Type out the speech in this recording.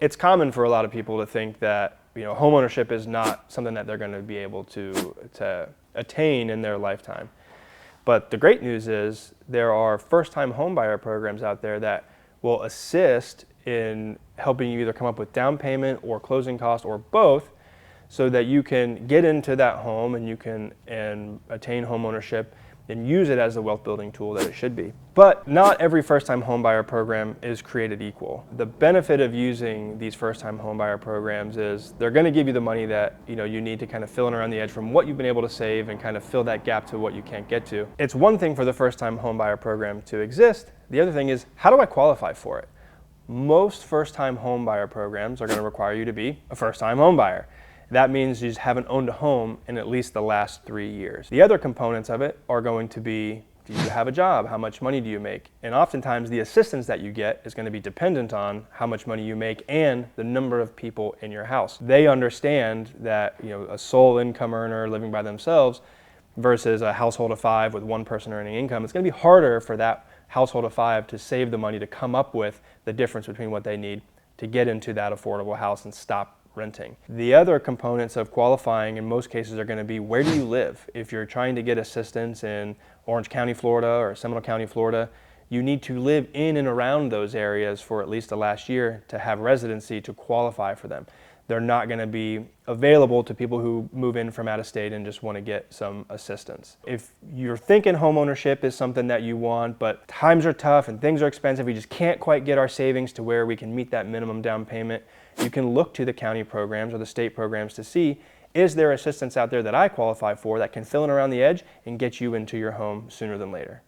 It's common for a lot of people to think that homeownership is not something that they're going to be able to attain in their lifetime. But the great news is there are first-time homebuyer programs out there that will assist in helping you either come up with down payment or closing costs or both, so that you can get into that home and you can attain homeownership and use it as the wealth building tool that it should be. But not every first-time homebuyer program is created equal. The benefit of using these first-time homebuyer programs is they're going to give you the money that you need to kind of fill in around the edge from what you've been able to save and kind of fill that gap to what you can't get to. It's one thing for the first-time homebuyer program to exist. The other thing is, how do I qualify for it? Most first-time homebuyer programs are going to require you to be a first-time homebuyer. That means you just haven't owned a home in at least the last 3 years. The other components of it are going to be, do you have a job? How much money do you make? And oftentimes the assistance that you get is going to be dependent on how much money you make and the number of people in your house. They understand that a sole income earner living by themselves versus a household of 5 with one person earning income, it's going to be harder for that household of 5 to save the money to come up with the difference between what they need to get into that affordable house and stop renting. The other components of qualifying in most cases are going to be, where do you live? If you're trying to get assistance in Orange County, Florida or Seminole County, Florida, you need to live in and around those areas for at least the last year to have residency to qualify for them. They're not going to be available to people who move in from out of state and just want to get some assistance. If you're thinking homeownership is something that you want, but times are tough and things are expensive, we just can't quite get our savings to where we can meet that minimum down payment, you can look to the county programs or the state programs to see, is there assistance out there that I qualify for that can fill in around the edge and get you into your home sooner than later?